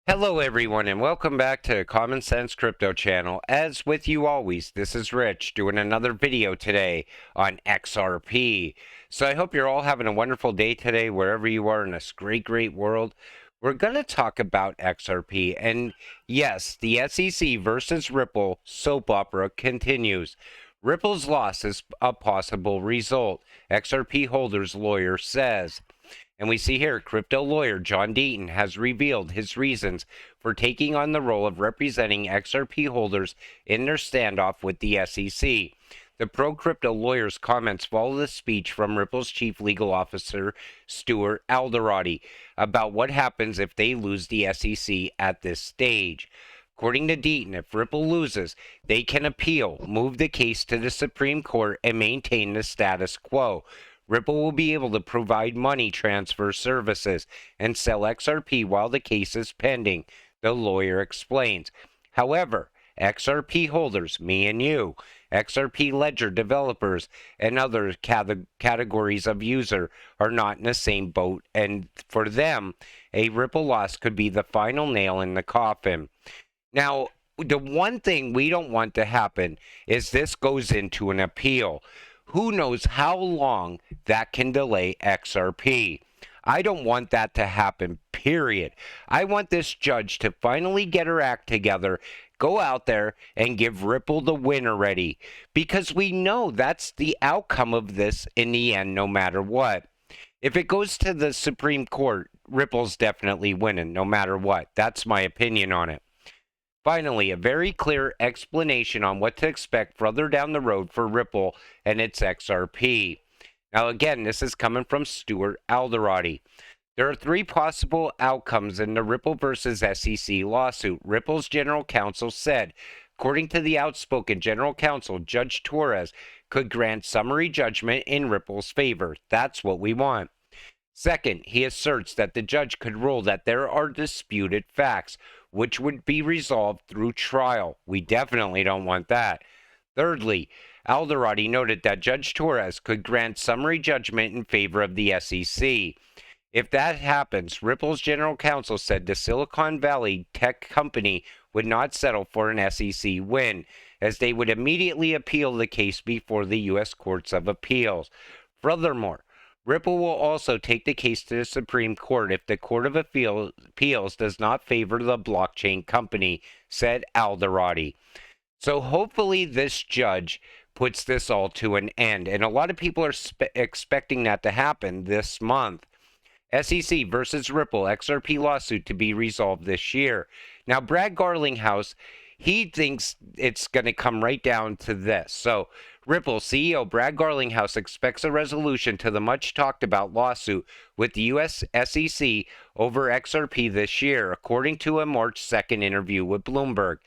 Hello everyone and welcome back to Common Sense Crypto channel. As with you always, this is Rich doing another video today on XRP. So I hope you're all having a wonderful day today wherever you are in this great world. We're going to talk about XRP, and yes, the SEC versus Ripple soap opera continues. Ripple's loss is a possible result, XRP Holders lawyer says. And we see here, crypto lawyer John Deaton has revealed his reasons for taking on the role of representing XRP holders in their standoff with the SEC. The pro-crypto lawyer's comments follow the speech from Ripple's chief legal officer, Stuart Alderoty, about what happens if they lose the SEC at this stage. According to Deaton, if Ripple loses, they can appeal, move the case to the Supreme Court, and maintain the status quo. Ripple will be able to provide money transfer services and sell XRP while the case is pending, the lawyer explains. However, XRP holders, me and you, XRP Ledger developers, and other categories of user are not in the same boat, and for them, a Ripple loss could be the final nail in the coffin. Now, the one thing we don't want to happen is this goes into an appeal. Who knows how long that can delay XRP? I don't want that to happen, period. I want this judge to finally get her act together, go out there and give Ripple the win already, because we know that's the outcome of this in the end, no matter what. If it goes to the Supreme Court, Ripple's definitely winning, no matter what. That's my opinion on it. Finally, a very clear explanation on what to expect further down the road for Ripple and its XRP. Now, again, this is coming from Stuart Alderoty. There are three possible outcomes in the Ripple versus SEC lawsuit. Ripple's general counsel said, according to the outspoken general counsel, Judge Torres could grant summary judgment in Ripple's favor. That's what we want. Second, he asserts that the judge could rule that there are disputed facts, which would be resolved through trial. We definitely don't want that. Thirdly, Alderoty noted that Judge Torres could grant summary judgment in favor of the SEC. If that happens, Ripple's general counsel said the Silicon Valley tech company would not settle for an SEC win, as they would immediately appeal the case before the U.S. Courts of Appeals. Furthermore, Ripple will also take the case to the Supreme Court if the Court of Appeals does not favor the blockchain company, said Alderoty. So hopefully this judge puts this all to an end, and a lot of people are expecting that to happen this month. SEC versus Ripple XRP lawsuit to be resolved this year. Now, Brad Garlinghouse, he thinks it's going to come right down to this. So, Ripple CEO Brad Garlinghouse expects a resolution to the much talked about lawsuit with the U.S. SEC over XRP this year, according to a March 2nd interview with Bloomberg.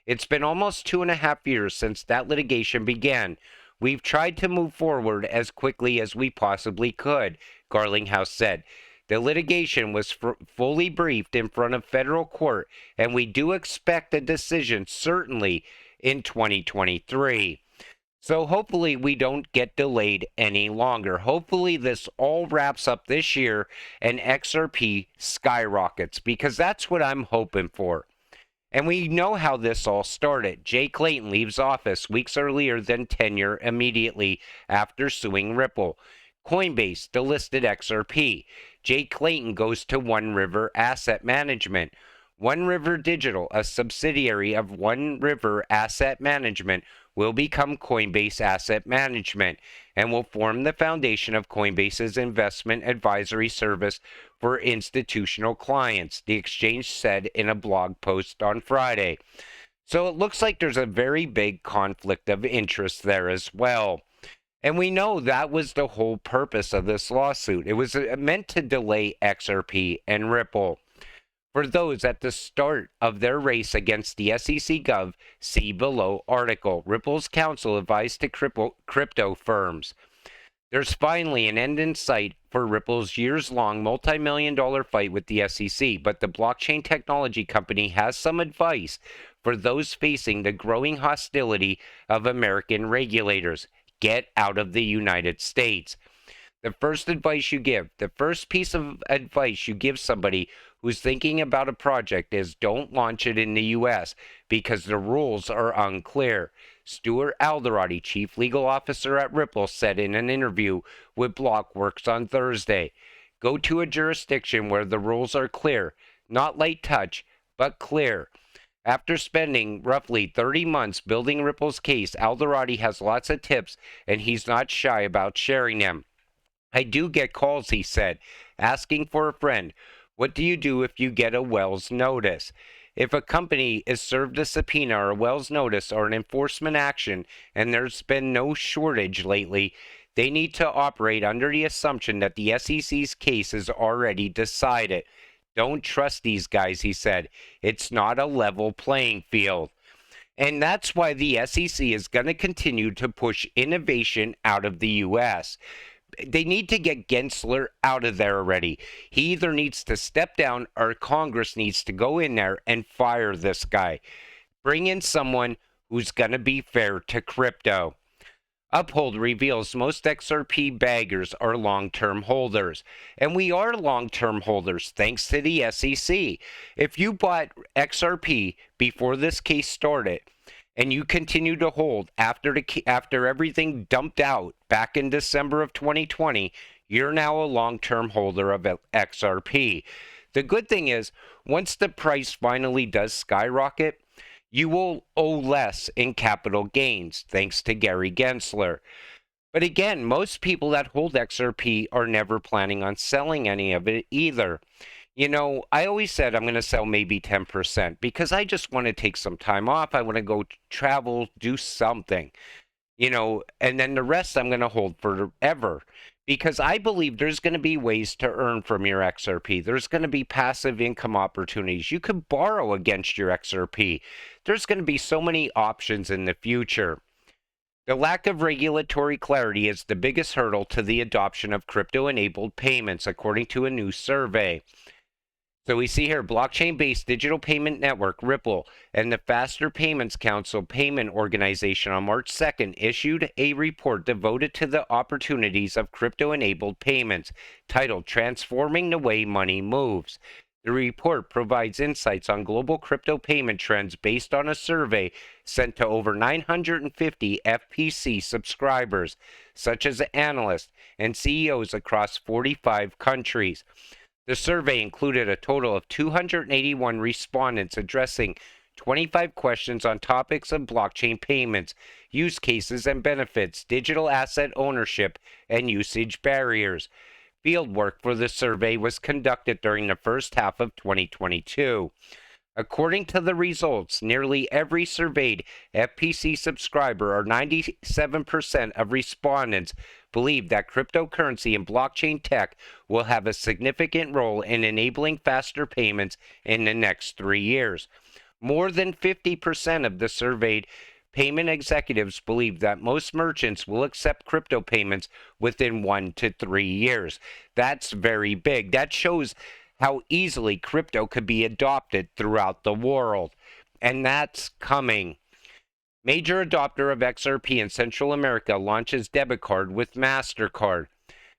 It's been almost 2.5 years since that litigation began. We've tried to move forward as quickly as we possibly could, Garlinghouse said. The litigation was fully briefed in front of federal court, and we do expect a decision certainly in 2023. So hopefully we don't get delayed any longer. Hopefully this all wraps up this year and XRP skyrockets, because that's what I'm hoping for. And we know how this all started. Jay Clayton leaves office weeks earlier than tenure immediately after suing Ripple. Coinbase delisted XRP. Jay Clayton goes to One River Asset Management. One River Digital, a subsidiary of One River Asset Management, will become Coinbase Asset Management and will form the foundation of Coinbase's investment advisory service for institutional clients, the exchange said in a blog post on Friday. So it looks like there's a very big conflict of interest there as well. And we know that was the whole purpose of this lawsuit. It was meant to delay XRP and Ripple. For those at the start of their race against the SEC Gov, see below article. Ripple's counsel advised to crypto firms. There's finally an end in sight for Ripple's years-long multi-million-dollar fight with the SEC, but the blockchain technology company has some advice for those facing the growing hostility of American regulators. Get out of the United States. The first piece of advice you give somebody who's thinking about a project is don't launch it in the US because the rules are unclear. Stuart Alderoty, chief legal officer at Ripple, said in an interview with Blockworks on Thursday, "Go to a jurisdiction where the rules are clear, not light touch, but clear." After spending roughly 30 months building Ripple's case, Alderoty has lots of tips and he's not shy about sharing them. "I do get calls," he said, asking for a friend. "What do you do if you get a Wells notice?" If a company is served a subpoena or a Wells notice or an enforcement action, and there's been no shortage lately, they need to operate under the assumption that the SEC's case is already decided. "Don't trust these guys," he said. "It's not a level playing field." And that's why the SEC is going to continue to push innovation out of the U.S. They need to get Gensler out of there already. He either needs to step down or Congress needs to go in there and fire this guy. Bring in someone who's going to be fair to crypto. Uphold reveals most XRP baggers are long-term holders. And we are long-term holders thanks to the SEC. If you bought XRP before this case started and you continue to hold after everything dumped out back in December of 2020, you're now a long-term holder of XRP. The good thing is, once the price finally does skyrocket, you will owe less in capital gains, thanks to Gary Gensler. But again, most people that hold XRP are never planning on selling any of it either. You know, I always said I'm going to sell maybe 10% because I just want to take some time off. I want to go travel, do something, and then the rest I'm going to hold forever. Because I believe there's going to be ways to earn from your XRP. There's going to be passive income opportunities. You could borrow against your XRP. There's going to be so many options in the future. The lack of regulatory clarity is the biggest hurdle to the adoption of crypto-enabled payments, according to a new survey. So we see here, blockchain-based digital payment network Ripple and the Faster Payments Council payment organization on March 2nd issued a report devoted to the opportunities of crypto-enabled payments, titled Transforming the Way Money Moves. The report provides insights on global crypto payment trends based on a survey sent to over 950 FPC subscribers, such as analysts and CEOs across 45 countries. The survey included a total of 281 respondents addressing 25 questions on topics of blockchain payments, use cases and benefits, digital asset ownership, and usage barriers. Fieldwork for the survey was conducted during the first half of 2022. According to the results, nearly every surveyed FPC subscriber, or 97% of respondents, believe that cryptocurrency and blockchain tech will have a significant role in enabling faster payments in the next 3 years. More than 50% of the surveyed payment executives believe that most merchants will accept crypto payments within 1 to 3 years. That's very big. That shows how easily crypto could be adopted throughout the world. And that's coming. Major adopter of XRP in Central America launches debit card with MasterCard.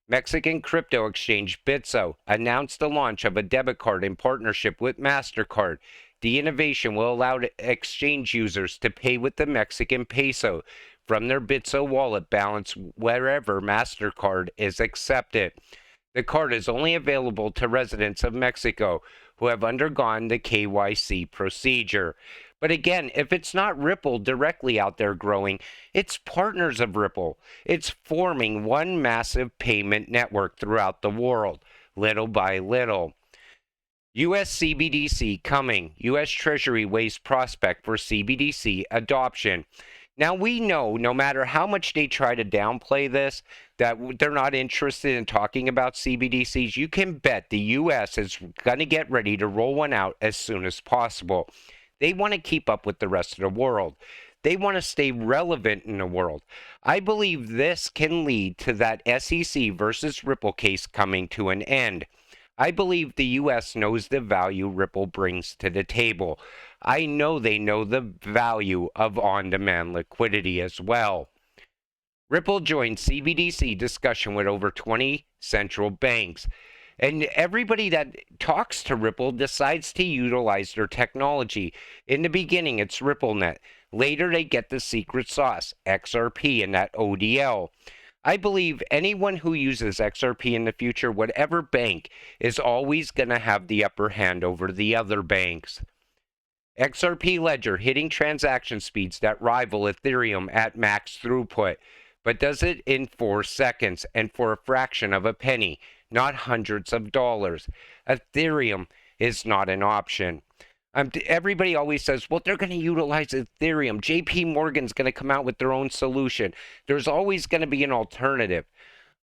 Mexican crypto exchange Bitso announced the launch of a debit card in partnership with MasterCard. The innovation will allow exchange users to pay with the Mexican peso from their Bitso wallet balance wherever MasterCard is accepted. The card is only available to residents of Mexico who have undergone the KYC procedure. But again, if it's not Ripple directly out there growing, it's partners of Ripple. It's forming one massive payment network throughout the world, little by little. U.S. CBDC coming. U.S. Treasury weighs prospect for CBDC adoption. Now, we know no matter how much they try to downplay this, that they're not interested in talking about CBDCs, you can bet the U.S. is going to get ready to roll one out as soon as possible. They want to keep up with the rest of the world. They want to stay relevant in the world. I believe this can lead to that SEC versus Ripple case coming to an end. I believe the U.S. knows the value Ripple brings to the table. I know they know the value of on-demand liquidity as well. Ripple joined CBDC discussion with over 20 central banks. And everybody that talks to Ripple decides to utilize their technology. In the beginning, it's RippleNet. Later, they get the secret sauce, XRP and that ODL. I believe anyone who uses XRP in the future, whatever bank, is always going to have the upper hand over the other banks. XRP Ledger hitting transaction speeds that rival Ethereum at max throughput, but does it in 4 seconds and for a fraction of a penny, not hundreds of dollars. Ethereum is not an option. Everybody always says, well, they're going to utilize Ethereum. JP Morgan's going to come out with their own solution. There's always going to be an alternative.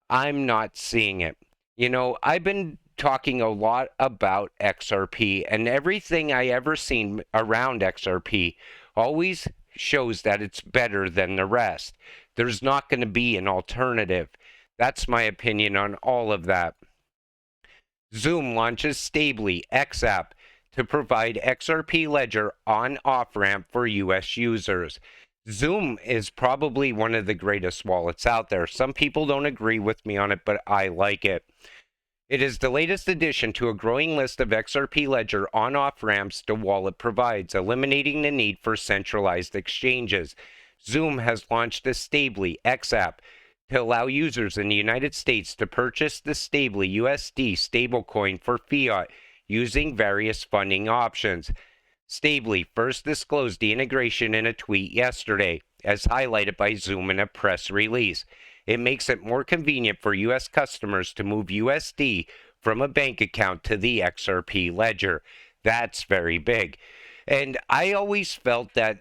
I'm not seeing it. You know, I've been talking a lot about XRP, and everything I ever seen around XRP always shows that it's better than the rest. There's not going to be an alternative. That's my opinion on all of that. Zoom launches Stably XApp to provide XRP Ledger on-off ramp for US users. Zoom is probably one of the greatest wallets out there. Some people don't agree with me on it, but I like it. It is the latest addition to a growing list of XRP Ledger on-off ramps the wallet provides, eliminating the need for centralized exchanges. Zoom has launched the Stably XApp to allow users in the United States to purchase the Stably USD stablecoin for fiat using various funding options. Stably first disclosed the integration in a tweet yesterday, as highlighted by Zoom in a press release. It makes it more convenient for U.S. customers to move USD from a bank account to the XRP ledger. That's very big. And I always felt that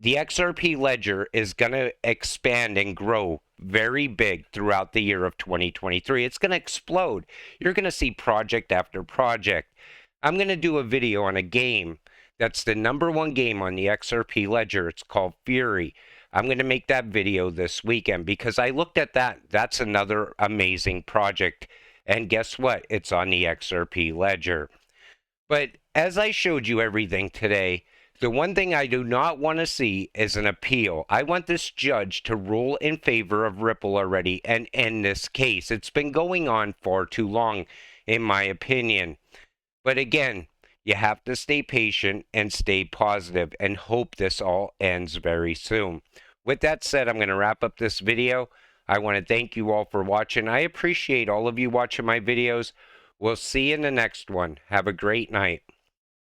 the XRP ledger is going to expand and grow very big throughout the year of 2023. It's going to explode. You're going to see project after project. I'm going to do a video on a game that's the #1 game on the XRP ledger. It's called Fury. I'm going to make that video this weekend because I looked at that. That's another amazing project. And guess what? It's on the XRP ledger. But as I showed you everything today, the one thing I do not want to see is an appeal. I want this judge to rule in favor of Ripple already and end this case. It's been going on far too long, in my opinion. But again, you have to stay patient and stay positive and hope this all ends very soon. With that said, I'm going to wrap up this video. I want to thank you all for watching. I appreciate all of you watching my videos. We'll see you in the next one. Have a great night.